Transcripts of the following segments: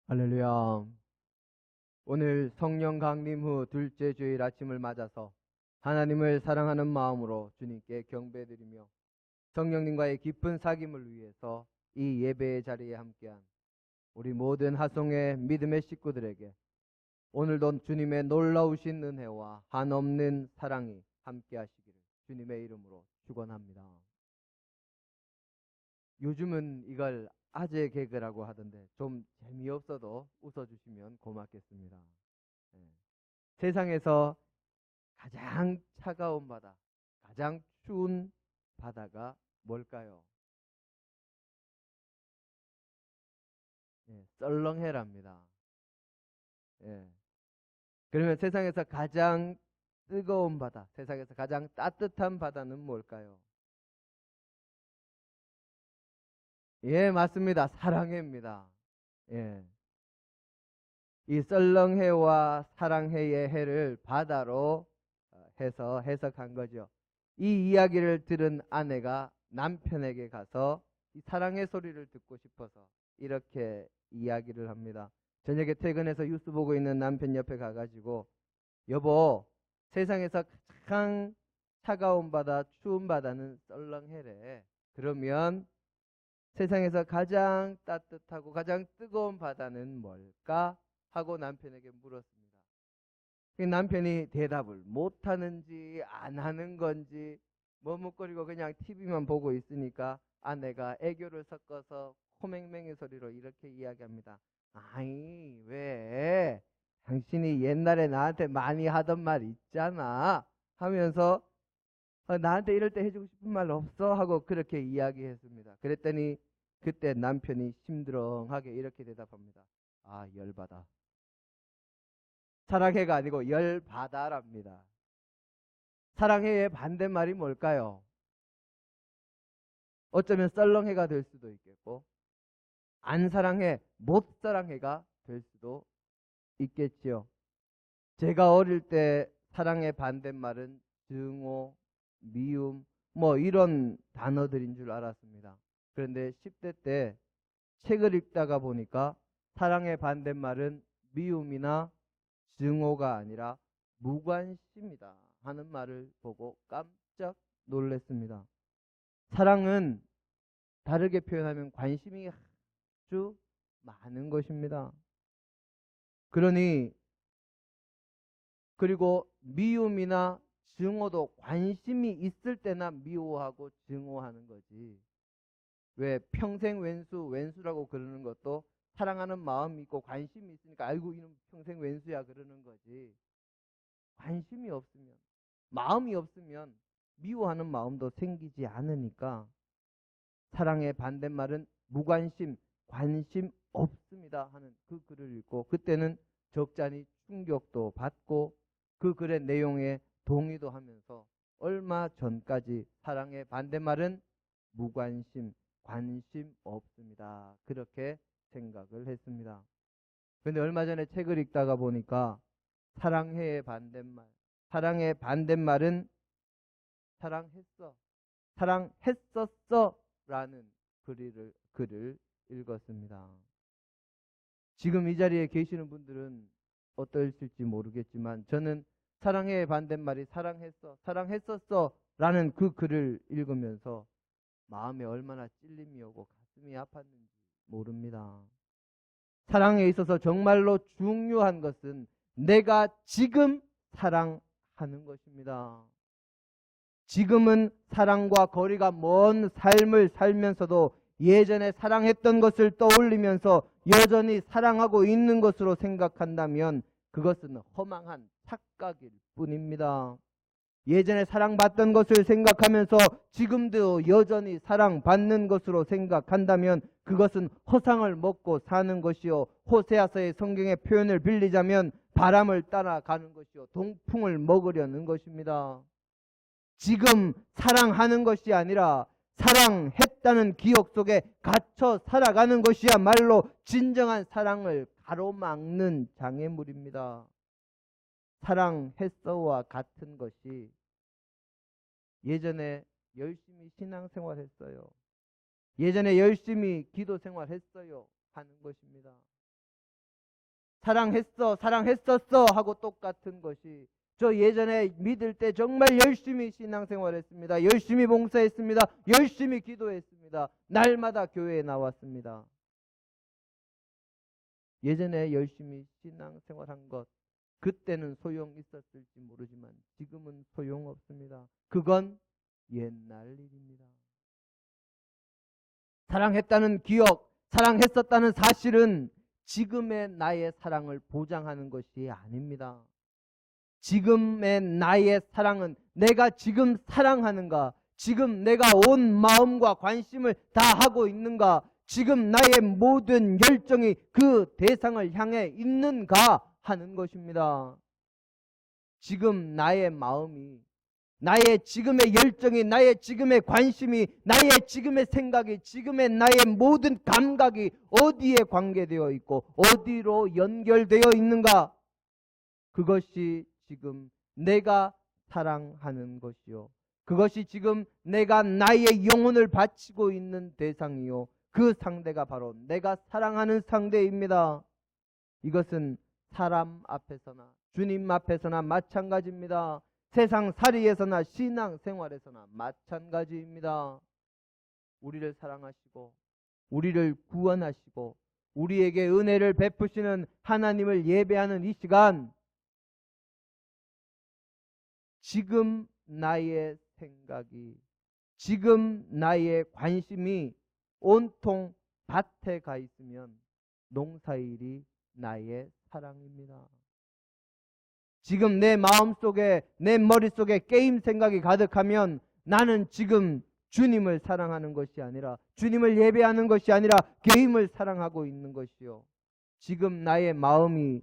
할렐루야. 오늘 성령 강림 후 둘째 주일 아침을 맞아서 하나님을 사랑하는 마음으로 주님께 경배드리며 성령님과의 깊은 사귐을 위해서 이 예배의 자리에 함께한 우리 모든 하송의 믿음의 식구들에게 오늘도 주님의 놀라우신 은혜와 한없는 사랑이 함께하시기를 주님의 이름으로 축원합니다. 요즘은 이걸 아재 개그라고 하던데 좀 재미없어도 웃어주시면 고맙겠습니다. 예. 세상에서 가장 차가운 바다, 가장 추운 바다가 뭘까요? 썰렁해랍니다. 예. 그러면 세상에서 가장 뜨거운 바다, 세상에서 가장 따뜻한 바다는 뭘까요? 예, 맞습니다. 사랑해입니다. 예. 이 썰렁해와 사랑해의 해를 바다로 해서 해석한 거죠. 이 이야기를 들은 아내가 남편에게 가서 이 사랑의 소리를 듣고 싶어서 이렇게 이야기를 합니다. 저녁에 퇴근해서 뉴스 보고 있는 남편 옆에 가가지고 여보, 세상에서 가장 차가운 바다, 추운 바다는 썰렁해래. 그러면 세상에서 가장 따뜻하고 가장 뜨거운 바다는 뭘까? 하고 남편에게 물었습니다. 남편이 대답을 못하는지 안 하는 건지 머뭇거리고 그냥 TV만 보고 있으니까 아내가 애교를 섞어서 코맹맹이 소리로 이렇게 이야기합니다. 아이, 왜? 당신이 옛날에 나한테 많이 하던 말 있잖아 하면서 나한테 이럴 때 해주고 싶은 말 없어? 하고 그렇게 이야기했습니다. 그랬더니 그때 남편이 심드렁하게 이렇게 대답합니다. 아, 열받아. 사랑해가 아니고 열받아랍니다. 사랑해의 반대말이 뭘까요? 어쩌면 썰렁해가 될 수도 있겠고 안 사랑해, 못 사랑해가 될 수도 있겠지요. 제가 어릴 때 사랑의 반대말은 증오, 미움 뭐 이런 단어들인 줄 알았습니다. 그런데 10대 때 책을 읽다가 보니까 사랑의 반대말은 미움이나 증오가 아니라 무관심이다 하는 말을 보고 깜짝 놀랐습니다. 사랑은 다르게 표현하면 관심이 아주 많은 것입니다. 그리고 미움이나 증오도 관심이 있을 때나 미워하고 증오하는 거지. 왜 평생 왼수라고 그러는 것도 사랑하는 마음이 있고 관심이 있으니까 아이고 이놈 평생 왼수야 그러는 거지. 관심이 없으면, 마음이 없으면 미워하는 마음도 생기지 않으니까 사랑의 반대말은 무관심, 관심 없습니다 하는 그 글을 읽고 그때는 적잖이 충격도 받고 그 글의 내용에 동의도 하면서 얼마 전까지 사랑의 반대말은 무관심, 관심 없습니다. 그렇게 생각을 했습니다. 근데 얼마 전에 책을 읽다가 보니까 사랑해의 반대말, 사랑의 반대말은 사랑했어, 사랑했었어 라는 글을 읽었습니다. 지금 이 자리에 계시는 분들은 어떠실지 모르겠지만 저는 사랑해의 반대말이 사랑했어, 사랑했었어 라는 그 글을 읽으면서 마음에 얼마나 찔림이 오고 가슴이 아팠는지 모릅니다. 사랑에 있어서 정말로 중요한 것은 내가 지금 사랑하는 것입니다. 지금은 사랑과 거리가 먼 삶을 살면서도 예전에 사랑했던 것을 떠올리면서 여전히 사랑하고 있는 것으로 생각한다면 그것은 허망한 착각일 뿐입니다. 예전에 사랑받던 것을 생각하면서 지금도 여전히 사랑받는 것으로 생각한다면 그것은 허상을 먹고 사는 것이요, 호세아서의 성경의 표현을 빌리자면 바람을 따라가는 것이요, 동풍을 먹으려는 것입니다. 지금 사랑하는 것이 아니라 사랑했다는 기억 속에 갇혀 살아가는 것이야말로 진정한 사랑을 가로막는 장애물입니다. 사랑했어와 같은 것이 예전에 열심히 신앙생활 했어요, 예전에 열심히 기도생활 했어요 하는 것입니다. 사랑했어, 사랑했었어 하고 똑같은 것이, 저 예전에 믿을 때 정말 열심히 신앙생활했습니다. 열심히 봉사했습니다. 열심히 기도했습니다. 날마다 교회에 나왔습니다. 예전에 열심히 신앙생활한 것, 그때는 소용 있었을지 모르지만 지금은 소용없습니다. 그건 옛날 일입니다. 사랑했다는 기억, 사랑했었다는 사실은 지금의 나의 사랑을 보장하는 것이 아닙니다. 지금의 나의 사랑은 내가 지금 사랑하는가? 지금 내가 온 마음과 관심을 다하고 있는가? 지금 나의 모든 열정이 그 대상을 향해 있는가 하는 것입니다. 지금 나의 마음이, 나의 지금의 열정이, 나의 지금의 관심이, 나의 지금의 생각이, 지금의 나의 모든 감각이 어디에 관계되어 있고 어디로 연결되어 있는가? 그것이 지금 내가 사랑하는 것이요, 그것이 지금 내가 나의 영혼을 바치고 있는 대상이요, 그 상대가 바로 내가 사랑하는 상대입니다. 이것은 사람 앞에서나 주님 앞에서나 마찬가지입니다. 세상 살이에서나 신앙생활에서나 마찬가지입니다. 우리를 사랑하시고 우리를 구원하시고 우리에게 은혜를 베푸시는 하나님을 예배하는 이 시간, 지금 나의 생각이, 지금 나의 관심이 온통 밭에 가 있으면 농사일이 나의 사랑입니다. 지금 내 마음속에, 내 머릿속에 게임 생각이 가득하면 나는 지금 주님을 사랑하는 것이 아니라, 주님을 예배하는 것이 아니라 게임을 사랑하고 있는 것이요, 지금 나의 마음이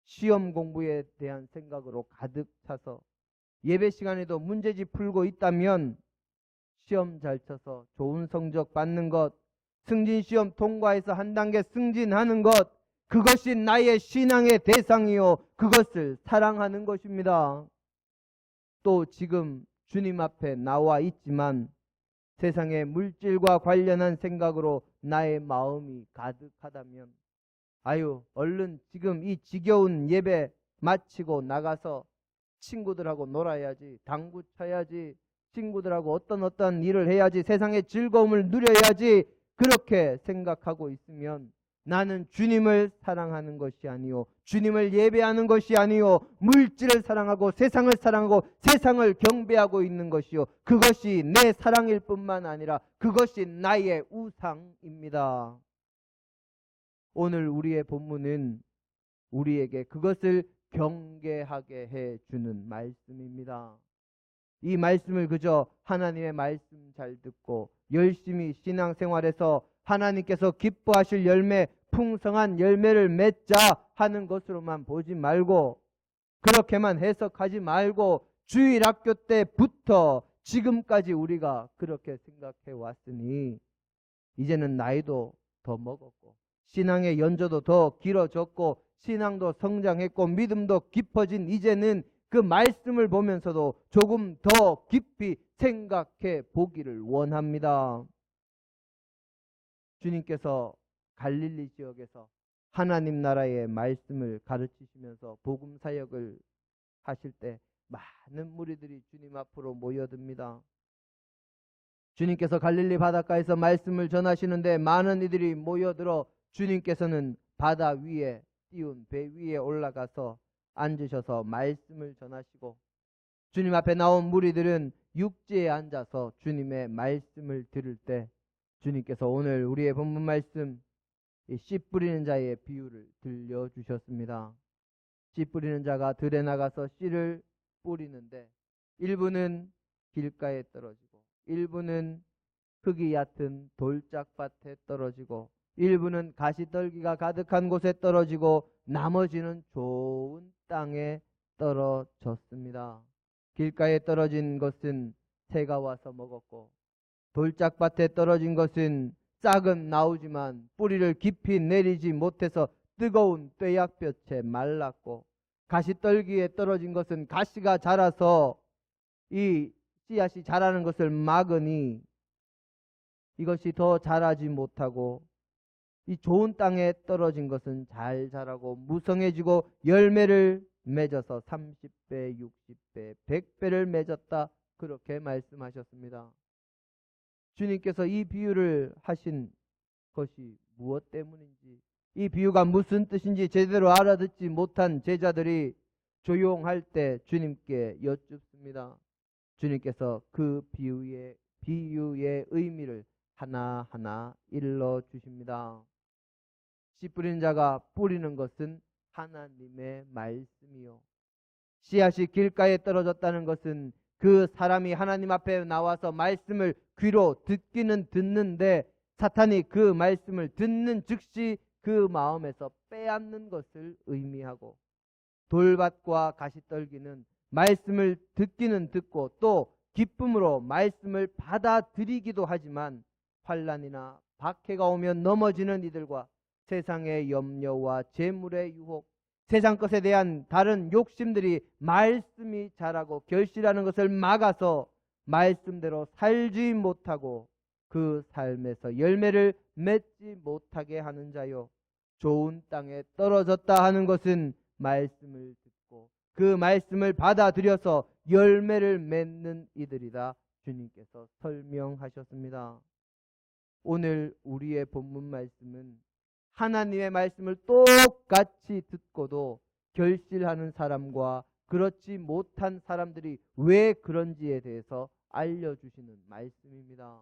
시험 공부에 대한 생각으로 가득 차서 예배 시간에도 문제집 풀고 있다면 시험 잘 쳐서 좋은 성적 받는 것, 승진시험 통과해서 한 단계 승진하는 것, 그것이 나의 신앙의 대상이요, 그것을 사랑하는 것입니다. 또 지금 주님 앞에 나와 있지만 세상의 물질과 관련한 생각으로 나의 마음이 가득하다면, 아유, 얼른 지금 이 지겨운 예배 마치고 나가서 친구들하고 놀아야지, 당구 쳐야지, 친구들하고 어떤 일을 해야지, 세상의 즐거움을 누려야지, 그렇게 생각하고 있으면 나는 주님을 사랑하는 것이 아니요, 주님을 예배하는 것이 아니요, 물질을 사랑하고 세상을 사랑하고 세상을 경배하고 있는 것이요, 그것이 내 사랑일 뿐만 아니라 그것이 나의 우상입니다. 오늘 우리의 본문은 우리에게 그것을 경계하게 해주는 말씀입니다. 이 말씀을 그저 하나님의 말씀 잘 듣고 열심히 신앙생활에서 하나님께서 기뻐하실 열매, 풍성한 열매를 맺자 하는 것으로만 보지 말고, 그렇게만 해석하지 말고 주일학교 때부터 지금까지 우리가 그렇게 생각해 왔으니 이제는 나이도 더 먹었고 신앙의 연조도 더 길어졌고 신앙도 성장했고 믿음도 깊어진 이제는 그 말씀을 보면서도 조금 더 깊이 생각해 보기를 원합니다. 주님께서 갈릴리 지역에서 하나님 나라의 말씀을 가르치시면서 복음 사역을 하실 때 많은 무리들이 주님 앞으로 모여듭니다. 주님께서 갈릴리 바닷가에서 말씀을 전하시는데 많은 이들이 모여들어 주님께서는 바다 위에 띄운 배 위에 올라가서 앉으셔서 말씀을 전하시고, 주님 앞에 나온 무리들은 육지에 앉아서 주님의 말씀을 들을 때 주님께서 오늘 우리의 본문 말씀, 씨 뿌리는 자의 비유를 들려주셨습니다. 씨 뿌리는 자가 들에 나가서 씨를 뿌리는데 일부는 길가에 떨어지고 일부는 흙이 얕은 돌짝밭에 떨어지고 일부는 가시떨기가 가득한 곳에 떨어지고 나머지는 좋은 땅에 떨어졌습니다. 길가에 떨어진 것은 새가 와서 먹었고 돌짝밭에 떨어진 것은 싹은 나오지만 뿌리를 깊이 내리지 못해서 뜨거운 뙤약볕에 말랐고, 가시떨기에 떨어진 것은 가시가 자라서 이 씨앗이 자라는 것을 막으니 이것이 더 자라지 못하고 이 좋은 땅에 떨어진 것은 잘 자라고 무성해지고 열매를 맺어서 30배, 60배, 100배를 맺었다. 그렇게 말씀하셨습니다. 주님께서 이 비유를 하신 것이 무엇 때문인지, 이 비유가 무슨 뜻인지 제대로 알아듣지 못한 제자들이 조용할 때 주님께 여쭙습니다. 주님께서 그 비유의 의미를 하나하나 일러 주십니다. 씨 뿌리는 자가 뿌리는 것은 하나님의 말씀이요, 씨앗이 길가에 떨어졌다는 것은 그 사람이 하나님 앞에 나와서 말씀을 귀로 듣기는 듣는데 사탄이 그 말씀을 듣는 즉시 그 마음에서 빼앗는 것을 의미하고, 돌밭과 가시떨기는 말씀을 듣기는 듣고 또 기쁨으로 말씀을 받아들이기도 하지만 환난이나 박해가 오면 넘어지는 이들과 세상의 염려와 재물의 유혹, 세상 것에 대한 다른 욕심들이 말씀이 자라고 결실하는 것을 막아서 말씀대로 살지 못하고 그 삶에서 열매를 맺지 못하게 하는 자요, 좋은 땅에 떨어졌다 하는 것은 말씀을 듣고 그 말씀을 받아들여서 열매를 맺는 이들이다. 주님께서 설명하셨습니다. 오늘 우리의 본문 말씀은 하나님의 말씀을 똑같이 듣고도 결실하는 사람과 그렇지 못한 사람들이 왜 그런지에 대해서 알려주시는 말씀입니다.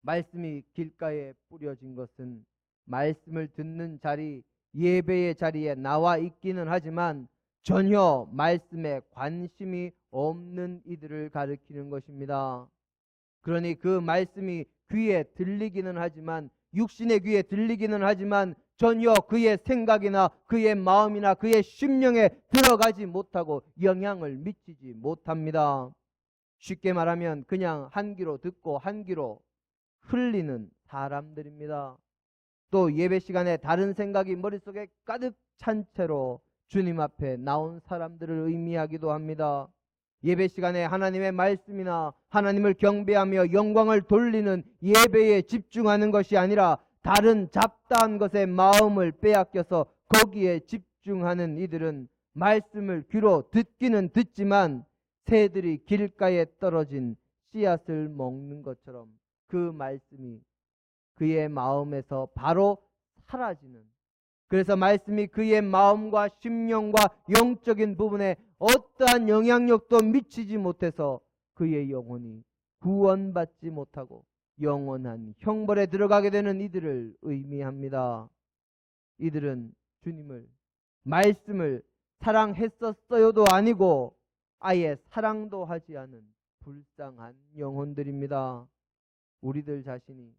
말씀이 길가에 뿌려진 것은 말씀을 듣는 자리, 예배의 자리에 나와 있기는 하지만 전혀 말씀에 관심이 없는 이들을 가리키는 것입니다. 그러니 그 말씀이 귀에 들리기는 하지만, 육신의 귀에 들리기는 하지만 전혀 그의 생각이나 그의 마음이나 그의 심령에 들어가지 못하고 영향을 미치지 못합니다. 쉽게 말하면 그냥 한 귀로 듣고 한 귀로 흘리는 사람들입니다. 또 예배 시간에 다른 생각이 머릿속에 가득 찬 채로 주님 앞에 나온 사람들을 의미하기도 합니다. 예배 시간에 하나님의 말씀이나 하나님을 경배하며 영광을 돌리는 예배에 집중하는 것이 아니라 다른 잡다한 것에 마음을 빼앗겨서 거기에 집중하는 이들은 말씀을 귀로 듣기는 듣지만 새들이 길가에 떨어진 씨앗을 먹는 것처럼 그 말씀이 그의 마음에서 바로 사라지는, 그래서 말씀이 그의 마음과 심령과 영적인 부분에 어떠한 영향력도 미치지 못해서 그의 영혼이 구원받지 못하고 영원한 형벌에 들어가게 되는 이들을 의미합니다. 이들은 주님을, 말씀을 사랑했었어요도 아니고 아예 사랑도 하지 않은 불쌍한 영혼들입니다. 우리들 자신이,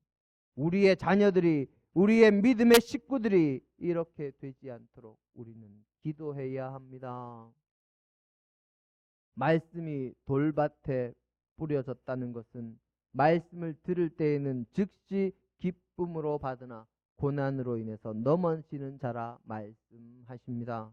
우리의 자녀들이, 우리의 믿음의 식구들이 이렇게 되지 않도록 우리는 기도해야 합니다. 말씀이 돌밭에 뿌려졌다는 것은 말씀을 들을 때에는 즉시 기쁨으로 받으나 고난으로 인해서 넘어지는 자라 말씀하십니다.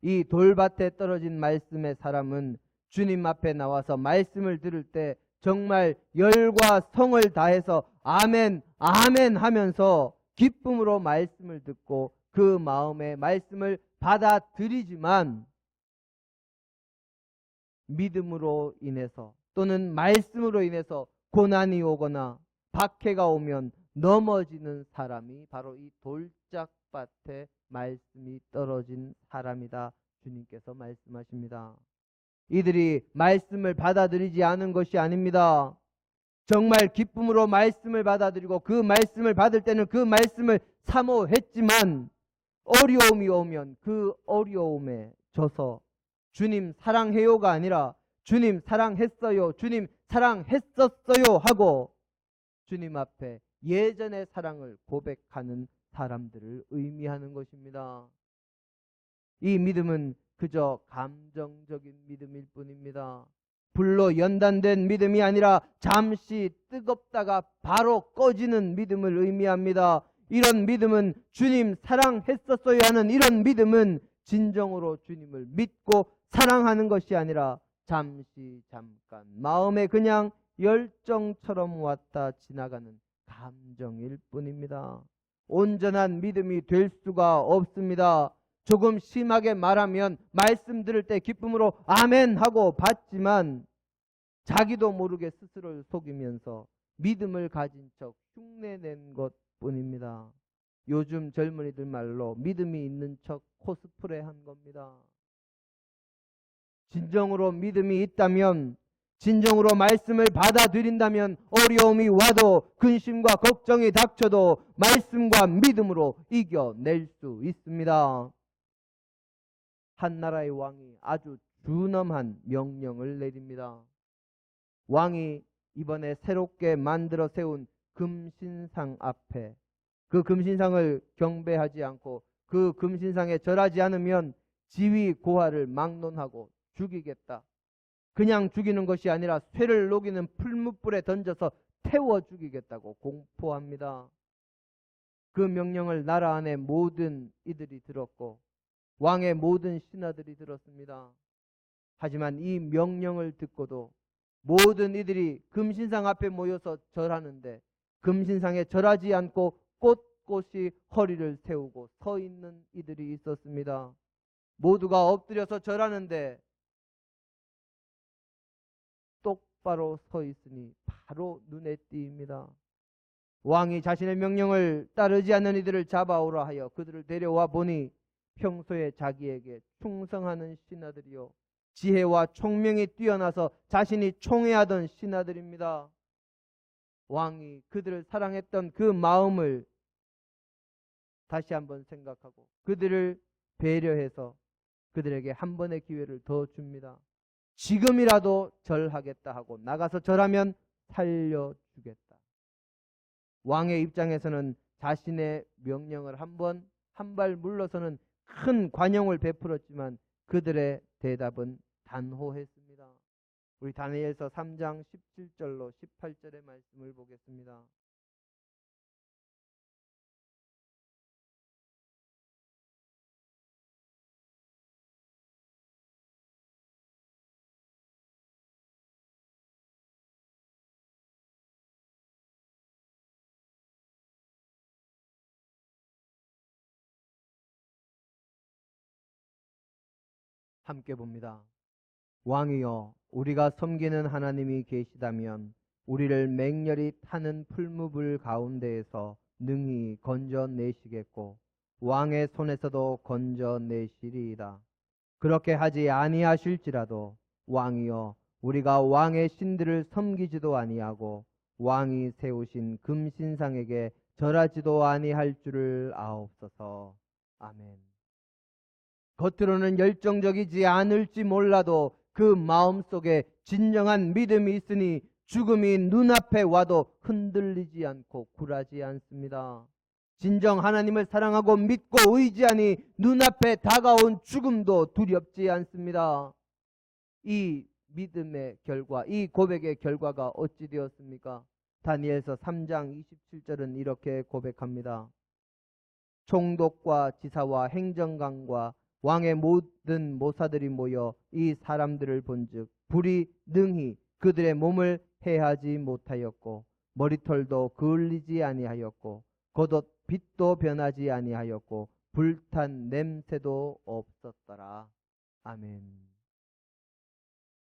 이 돌밭에 떨어진 말씀의 사람은 주님 앞에 나와서 말씀을 들을 때 정말 열과 성을 다해서 아멘, 아멘 하면서 기쁨으로 말씀을 듣고 그 마음에 말씀을 받아들이지만 믿음으로 인해서 또는 말씀으로 인해서 고난이 오거나 박해가 오면 넘어지는 사람이 바로 이 돌짝밭에 말씀이 떨어진 사람이다. 주님께서 말씀하십니다. 이들이 말씀을 받아들이지 않은 것이 아닙니다. 정말 기쁨으로 말씀을 받아들이고 그 말씀을 받을 때는 그 말씀을 사모했지만 어려움이 오면 그 어려움에 져서 주님 사랑해요가 아니라 주님 사랑했어요, 주님 사랑했었어요 하고 주님 앞에 예전의 사랑을 고백하는 사람들을 의미하는 것입니다. 이 믿음은 그저 감정적인 믿음일 뿐입니다. 불로 연단된 믿음이 아니라 잠시 뜨겁다가 바로 꺼지는 믿음을 의미합니다. 이런 믿음은 주님 사랑했었어야 하는 이런 믿음은 진정으로 주님을 믿고 사랑하는 것이 아니라 잠시 잠깐 마음에 그냥 열정처럼 왔다 지나가는 감정일 뿐입니다. 온전한 믿음이 될 수가 없습니다. 조금 심하게 말하면 말씀 들을 때 기쁨으로 아멘 하고 받지만 자기도 모르게 스스로를 속이면서 믿음을 가진 척 흉내낸 것뿐입니다. 요즘 젊은이들 말로 믿음이 있는 척 코스프레 한 겁니다. 진정으로 믿음이 있다면, 진정으로 말씀을 받아들인다면 어려움이 와도 근심과 걱정이 닥쳐도 말씀과 믿음으로 이겨낼 수 있습니다. 한 나라의 왕이 아주 준엄한 명령을 내립니다. 왕이 이번에 새롭게 만들어 세운 금신상 앞에 그 금신상을 경배하지 않고 그 금신상에 절하지 않으면 지위 고하를 막론하고 죽이겠다. 그냥 죽이는 것이 아니라 쇠를 녹이는 풀무불에 던져서 태워 죽이겠다고 공포합니다. 그 명령을 나라 안의 모든 이들이 들었고 왕의 모든 신하들이 들었습니다. 하지만 이 명령을 듣고도 모든 이들이 금신상 앞에 모여서 절하는데 금신상에 절하지 않고 꼿꼿이 허리를 세우고 서 있는 이들이 있었습니다. 모두가 엎드려서 절하는데 똑바로 서 있으니 바로 눈에 띄입니다. 왕이 자신의 명령을 따르지 않는 이들을 잡아오라 하여 그들을 데려와 보니 평소에 자기에게 충성하는 신하들이요 지혜와 총명이 뛰어나서 자신이 총애하던 신하들입니다. 왕이 그들을 사랑했던 그 마음을 다시 한번 생각하고 그들을 배려해서 그들에게 한 번의 기회를 더 줍니다. 지금이라도 절하겠다 하고 나가서 절하면 살려주겠다. 왕의 입장에서는 자신의 명령을 한 발 물러서는 큰 관용을 베풀었지만 그들의 대답은 단호했습니다. 우리 다니엘서 3장 17절로 18절의 말씀을 보겠습니다. 함께 봅니다. 왕이여, 우리가 섬기는 하나님이 계시다면 우리를 맹렬히 타는 풀무불 가운데에서 능히 건져내시겠고 왕의 손에서도 건져내시리이다. 그렇게 하지 아니하실지라도 왕이여, 우리가 왕의 신들을 섬기지도 아니하고 왕이 세우신 금신상에게 절하지도 아니할 줄을 아옵소서. 아멘. 겉으로는 열정적이지 않을지 몰라도 그 마음속에 진정한 믿음이 있으니 죽음이 눈앞에 와도 흔들리지 않고 굴하지 않습니다. 진정 하나님을 사랑하고 믿고 의지하니 눈앞에 다가온 죽음도 두렵지 않습니다. 이 믿음의 결과, 이 고백의 결과가 어찌 되었습니까? 다니엘서 3장 27절은 이렇게 고백합니다. 총독과 지사와 행정관과 왕의 모든 모사들이 모여 이 사람들을 본즉 불이 능히 그들의 몸을 해하지 못하였고 머리털도 그을리지 아니하였고 겉옷 빛도 변하지 아니하였고 불탄 냄새도 없었더라. 아멘.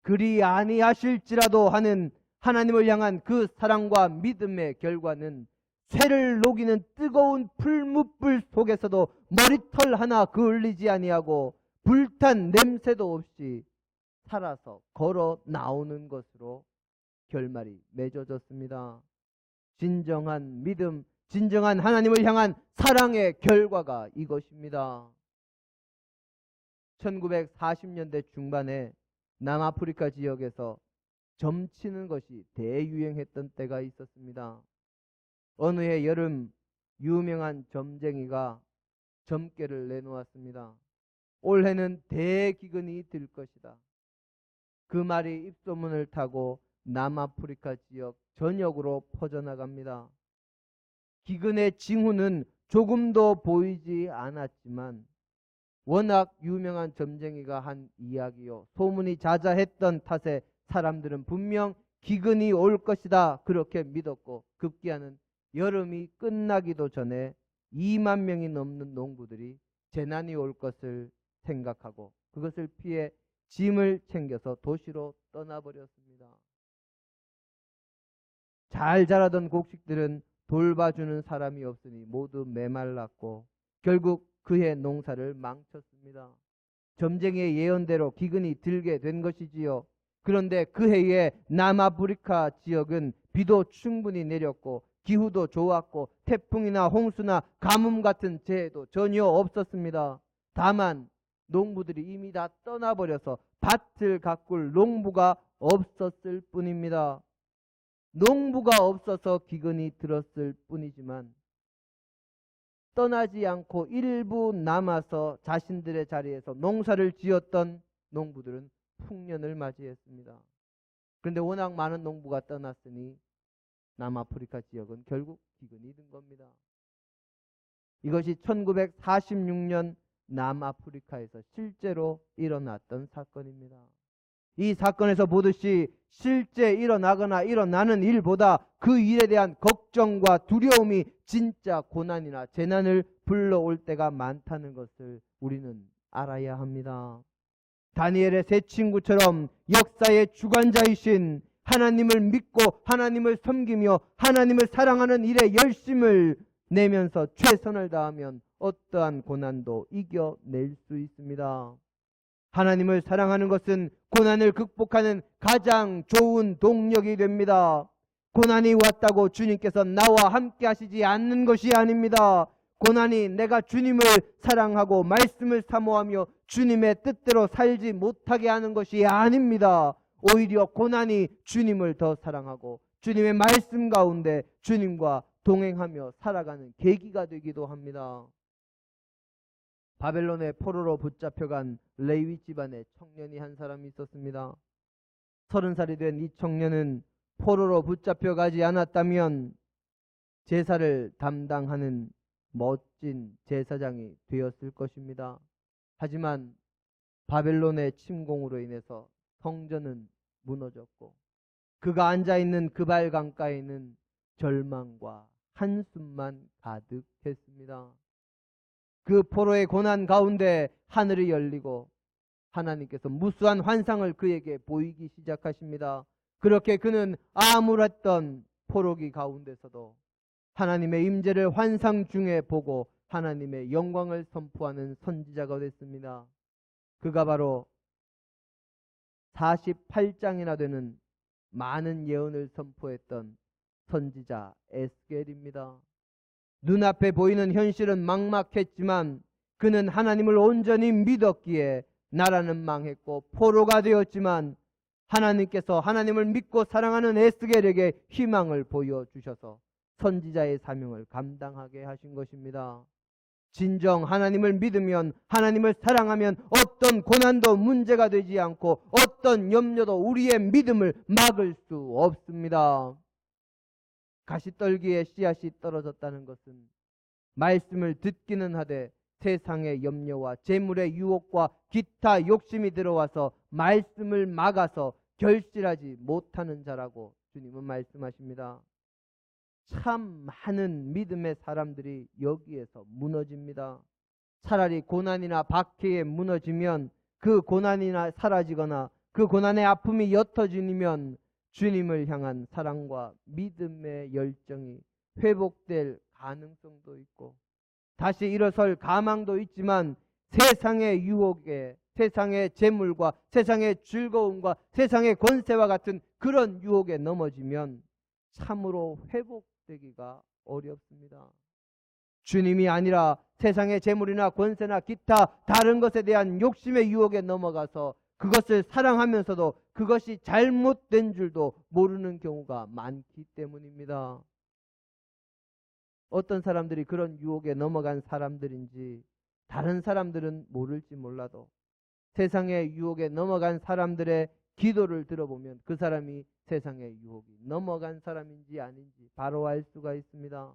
그리 아니하실지라도 하는 하나님을 향한 그 사랑과 믿음의 결과는 쇠를 녹이는 뜨거운 풀무불 속에서도 머리털 하나 그을리지 아니하고 불탄 냄새도 없이 살아서 걸어 나오는 것으로 결말이 맺어졌습니다. 진정한 믿음, 진정한 하나님을 향한 사랑의 결과가 이것입니다. 1940년대 중반에 남아프리카 지역에서 점치는 것이 대유행했던 때가 있었습니다. 어느 해 여름 유명한 점쟁이가 점괘를 내놓았습니다. 올해는 대기근이 들 것이다. 그 말이 입소문을 타고 남아프리카 지역 전역으로 퍼져나갑니다. 기근의 징후는 조금도 보이지 않았지만 워낙 유명한 점쟁이가 한 이야기요, 소문이 자자했던 탓에 사람들은 분명 기근이 올 것이다 그렇게 믿었고 급기야는 여름이 끝나기도 전에 2만 명이 넘는 농부들이 재난이 올 것을 생각하고 그것을 피해 짐을 챙겨서 도시로 떠나버렸습니다. 잘 자라던 곡식들은 돌봐주는 사람이 없으니 모두 메말랐고 결국 그해 농사를 망쳤습니다. 점쟁이의 예언대로 기근이 들게 된 것이지요. 그런데 그 해에 남아프리카 지역은 비도 충분히 내렸고 기후도 좋았고 태풍이나 홍수나 가뭄 같은 재해도 전혀 없었습니다. 다만 농부들이 이미 다 떠나버려서 밭을 가꿀 농부가 없었을 뿐입니다. 농부가 없어서 기근이 들었을 뿐이지만 떠나지 않고 일부 남아서 자신들의 자리에서 농사를 지었던 농부들은 풍년을 맞이했습니다. 그런데 워낙 많은 농부가 떠났으니 남아프리카 지역은 결국 기근이 든 겁니다. 이것이 1946년 남아프리카에서 실제로 일어났던 사건입니다. 이 사건에서 보듯이 실제 일어나거나 일어나는 일보다 그 일에 대한 걱정과 두려움이 진짜 고난이나 재난을 불러올 때가 많다는 것을 우리는 알아야 합니다. 다니엘의 세 친구처럼 역사의 주관자이신 하나님을 믿고 하나님을 섬기며 하나님을 사랑하는 일에 열심을 내면서 최선을 다하면 어떠한 고난도 이겨낼 수 있습니다. 하나님을 사랑하는 것은 고난을 극복하는 가장 좋은 동력이 됩니다. 고난이 왔다고 주님께서 나와 함께 하시지 않는 것이 아닙니다. 고난이 내가 주님을 사랑하고 말씀을 사모하며 주님의 뜻대로 살지 못하게 하는 것이 아닙니다. 오히려 고난이 주님을 더 사랑하고 주님의 말씀 가운데 주님과 동행하며 살아가는 계기가 되기도 합니다. 바벨론의 포로로 붙잡혀간 레위 집안의 청년이 한 사람이 있었습니다. 30살이 된 이 청년은 포로로 붙잡혀가지 않았다면 제사를 담당하는 멋진 제사장이 되었을 것입니다. 하지만 바벨론의 침공으로 인해서 성전은 무너졌고 그가 앉아있는 그 발 강가에는 절망과 한숨만 가득했습니다. 그 포로의 고난 가운데 하늘이 열리고 하나님께서 무수한 환상을 그에게 보이기 시작하십니다. 그렇게 그는 암울했던 포로기 가운데서도 하나님의 임재를 환상 중에 보고 하나님의 영광을 선포하는 선지자가 됐습니다. 그가 바로 48장이나 되는 많은 예언을 선포했던 선지자 에스겔입니다. 눈앞에 보이는 현실은 막막했지만 그는 하나님을 온전히 믿었기에 나라는 망했고 포로가 되었지만 하나님께서 하나님을 믿고 사랑하는 에스겔에게 희망을 보여주셔서 선지자의 사명을 감당하게 하신 것입니다. 진정 하나님을 믿으면 하나님을 사랑하면 어떤 고난도 문제가 되지 않고 어떤 염려도 우리의 믿음을 막을 수 없습니다. 가시떨기에 씨앗이 떨어졌다는 것은 말씀을 듣기는 하되 세상의 염려와 재물의 유혹과 기타 욕심이 들어와서 말씀을 막아서 결실하지 못하는 자라고 주님은 말씀하십니다. 참 많은 믿음의 사람들이 여기에서 무너집니다. 차라리 고난이나 박해에 무너지면 그 고난이나 사라지거나 그 고난의 아픔이 옅어지면 주님을 향한 사랑과 믿음의 열정이 회복될 가능성도 있고 다시 일어설 가망도 있지만 세상의 유혹에 세상의 재물과 세상의 즐거움과 세상의 권세와 같은 그런 유혹에 넘어지면 참으로 회복되기가 어렵습니다. 주님이 아니라 세상의 재물이나 권세나 기타 다른 것에 대한 욕심의 유혹에 넘어가서 그것을 사랑하면서도 그것이 잘못된 줄도 모르는 경우가 많기 때문입니다. 어떤 사람들이 그런 유혹에 넘어간 사람들인지 다른 사람들은 모를지 몰라도 세상의 유혹에 넘어간 사람들의 기도를 들어보면 그 사람이 세상의 유혹이 넘어간 사람인지 아닌지 바로 알 수가 있습니다.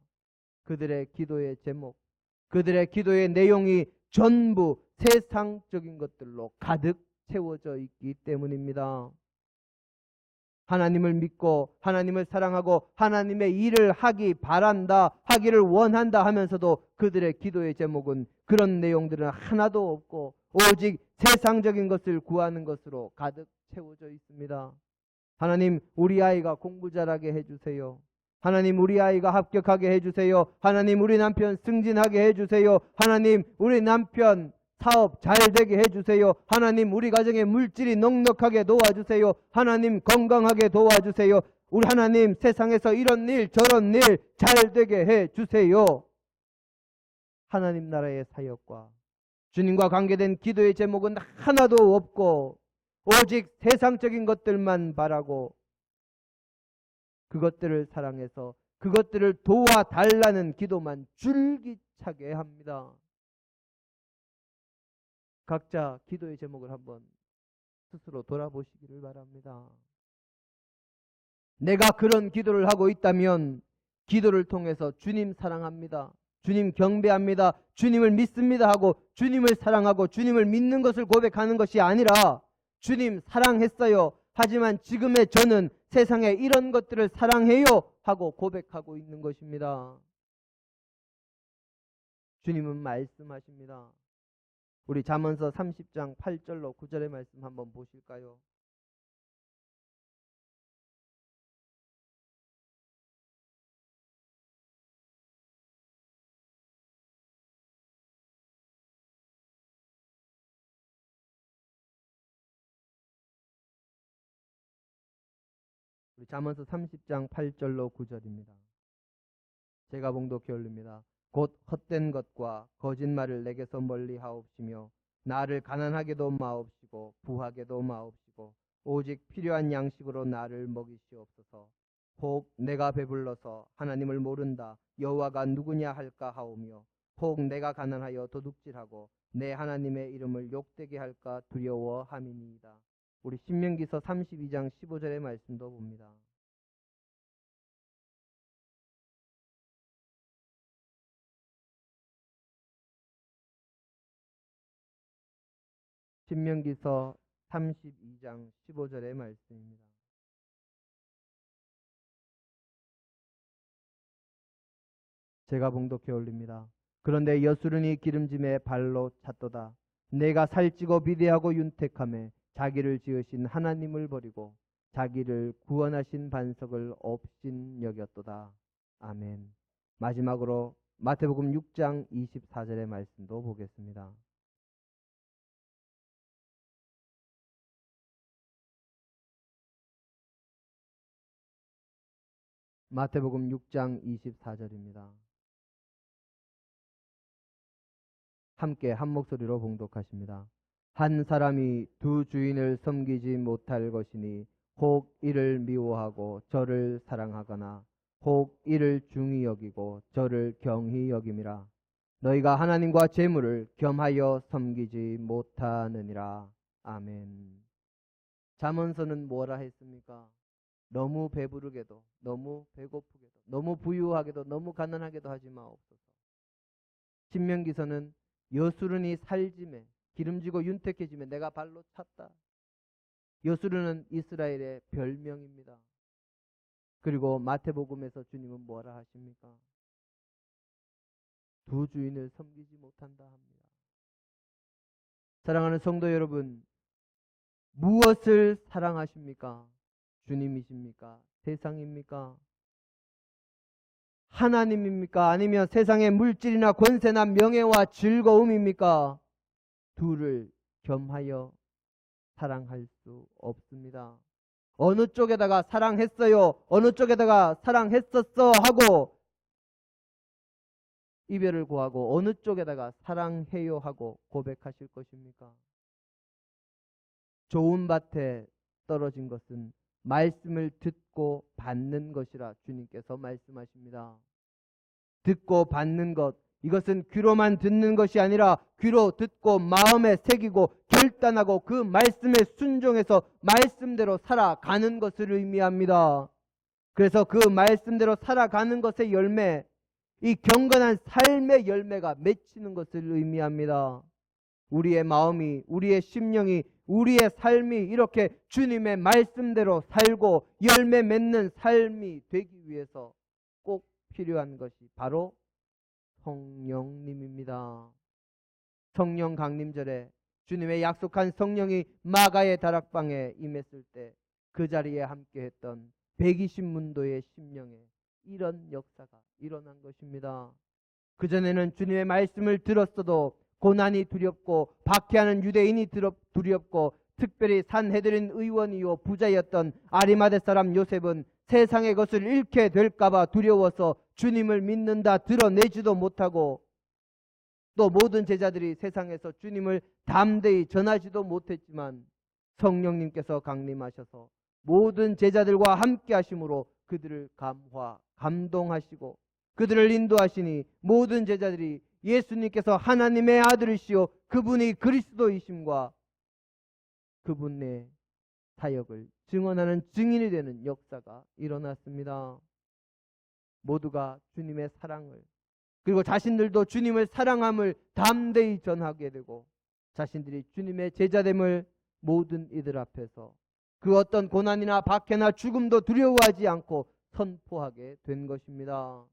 그들의 기도의 제목, 그들의 기도의 내용이 전부 세상적인 것들로 가득 채워져 있기 때문입니다. 하나님을 믿고 하나님을 사랑하고 하나님의 일을 하기 바란다, 하기를 원한다 하면서도 그들의 기도의 제목은 그런 내용들은 하나도 없고 오직 세상적인 것을 구하는 것으로 가득 채워져 있습니다. 하나님, 우리 아이가 공부 잘하게 해주세요. 하나님, 우리 아이가 합격하게 해주세요. 하나님, 우리 남편 승진하게 해주세요. 하나님, 우리 남편 사업 잘 되게 해주세요. 하나님, 우리 가정에 물질이 넉넉하게 도와주세요. 하나님, 건강하게 도와주세요. 우리 하나님, 세상에서 이런 일 저런 일 잘 되게 해주세요. 하나님 나라의 사역과 주님과 관계된 기도의 제목은 하나도 없고 오직 세상적인 것들만 바라고 그것들을 사랑해서 그것들을 도와달라는 기도만 줄기차게 합니다. 각자 기도의 제목을 한번 스스로 돌아보시기를 바랍니다. 내가 그런 기도를 하고 있다면 기도를 통해서 주님 사랑합니다, 주님 경배합니다, 주님을 믿습니다 하고 주님을 사랑하고 주님을 믿는 것을 고백하는 것이 아니라 주님 사랑했어요, 하지만 지금의 저는 세상에 이런 것들을 사랑해요 하고 고백하고 있는 것입니다. 주님은 말씀하십니다. 우리 잠언서 30장 8절로 9절의 말씀 한번 보실까요? 우리 잠언서 30장 8절로 9절입니다. 제가 봉독해 올립니다. 곧 헛된 것과 거짓말을 내게서 멀리 하옵시며 나를 가난하게도 마옵시고 부하게도 마옵시고 오직 필요한 양식으로 나를 먹이시옵소서. 혹 내가 배불러서 하나님을 모른다, 여호와가 누구냐 할까 하오며 혹 내가 가난하여 도둑질하고 내 하나님의 이름을 욕되게 할까 두려워함이니이다. 우리 신명기서 32장 15절의 말씀도 봅니다. 신명기서 32장 15절의 말씀입니다. 제가 봉독해 올립니다. 그런데 여수르니 기름짐에 발로 찼도다. 내가 살찌고 비대하고 윤택함에 자기를 지으신 하나님을 버리고 자기를 구원하신 반석을 업신 여겼도다. 아멘. 마지막으로 마태복음 6장 24절의 말씀도 보겠습니다. 마태복음 6장 24절입니다. 함께 한 목소리로 봉독하십니다. 한 사람이 두 주인을 섬기지 못할 것이니 혹 이를 미워하고 저를 사랑하거나 혹 이를 중히 여기고 저를 경히 여김이라. 너희가 하나님과 재물을 겸하여 섬기지 못하느니라. 아멘. 잠언서는 뭐라 했습니까? 너무 배부르게도 너무 배고프게도 너무 부유하게도 너무 가난하게도 하지 마옵소서. 신명기서는 여수르니 살짐에 기름지고 윤택해짐에 내가 발로 찼다. 여수르는 이스라엘의 별명입니다. 그리고 마태복음에서 주님은 뭐라 하십니까? 두 주인을 섬기지 못한다 합니다. 사랑하는 성도 여러분, 무엇을 사랑하십니까? 주님이십니까? 세상입니까? 하나님입니까? 아니면 세상의 물질이나 권세나 명예와 즐거움입니까? 둘을 겸하여 사랑할 수 없습니다. 어느 쪽에다가 사랑했어요, 어느 쪽에다가 사랑했었어 하고 이별을 고하고 어느 쪽에다가 사랑해요 하고 고백하실 것입니까? 좋은 밭에 떨어진 것은 말씀을 듣고 받는 것이라 주님께서 말씀하십니다. 듣고 받는 것, 이것은 귀로만 듣는 것이 아니라 귀로 듣고 마음에 새기고 결단하고 그 말씀에 순종해서 말씀대로 살아가는 것을 의미합니다. 그래서 그 말씀대로 살아가는 것의 열매, 이 경건한 삶의 열매가 맺히는 것을 의미합니다. 우리의 마음이, 우리의 심령이, 우리의 삶이 이렇게 주님의 말씀대로 살고 열매 맺는 삶이 되기 위해서 꼭 필요한 것이 바로 성령님입니다. 성령 강림절에 주님의 약속한 성령이 마가의 다락방에 임했을 때 그 자리에 함께했던 120문도의 심령에 이런 역사가 일어난 것입니다. 그전에는 주님의 말씀을 들었어도 고난이 두렵고 박해하는 유대인이 두렵고 특별히 산헤드린 의원이요 부자였던 아리마대 사람 요셉은 세상의 것을 잃게 될까봐 두려워서 주님을 믿는다 드러내지도 못하고 또 모든 제자들이 세상에서 주님을 담대히 전하지도 못했지만 성령님께서 강림하셔서 모든 제자들과 함께 하심으로 그들을 감동하시고 그들을 인도하시니 모든 제자들이 예수님께서 하나님의 아들이시오 그분이 그리스도이심과 그분의 사역을 증언하는 증인이 되는 역사가 일어났습니다. 모두가 주님의 사랑을 그리고 자신들도 주님을 사랑함을 담대히 전하게 되고 자신들이 주님의 제자됨을 모든 이들 앞에서 그 어떤 고난이나 박해나 죽음도 두려워하지 않고 선포하게 된 것입니다.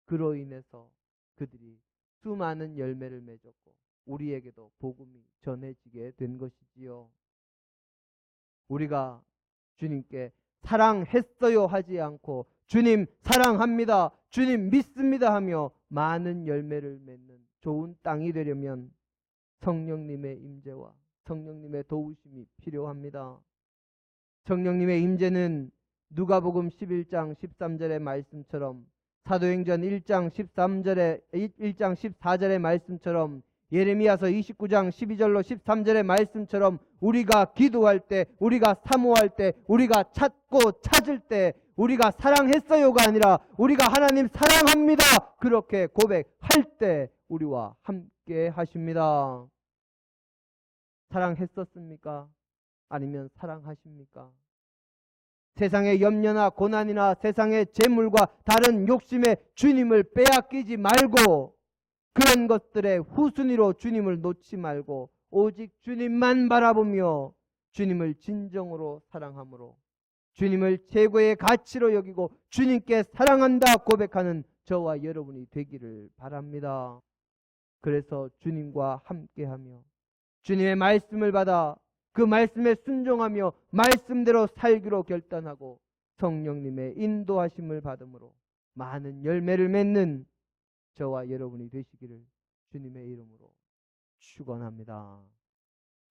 그로 인해서 그들이 수많은 열매를 맺었고 우리에게도 복음이 전해지게 된 것이지요. 우리가 주님께 사랑했어요 하지 않고 주님 사랑합니다, 주님 믿습니다 하며 많은 열매를 맺는 좋은 땅이 되려면 성령님의 임재와 성령님의 도우심이 필요합니다. 성령님의 임재는 누가복음 11장 13절의 말씀처럼 사도행전 1장 14절의 말씀처럼 예레미야서 29장 12절로 13절의 말씀처럼 우리가 기도할 때, 우리가 사모할 때, 우리가 찾고 찾을 때 우리가 사랑했어요가 아니라 우리가 하나님 사랑합니다 그렇게 고백할 때 우리와 함께 하십니다. 사랑했었습니까? 아니면 사랑하십니까? 세상의 염려나 고난이나 세상의 재물과 다른 욕심에 주님을 빼앗기지 말고 그런 것들의 후순위로 주님을 놓지 말고 오직 주님만 바라보며 주님을 진정으로 사랑함으로 주님을 최고의 가치로 여기고 주님께 사랑한다 고백하는 저와 여러분이 되기를 바랍니다. 그래서 주님과 함께하며 주님의 말씀을 받아 그 말씀에 순종하며 말씀대로 살기로 결단하고 성령님의 인도하심을 받음으로 많은 열매를 맺는 저와 여러분이 되시기를 주님의 이름으로 축원합니다.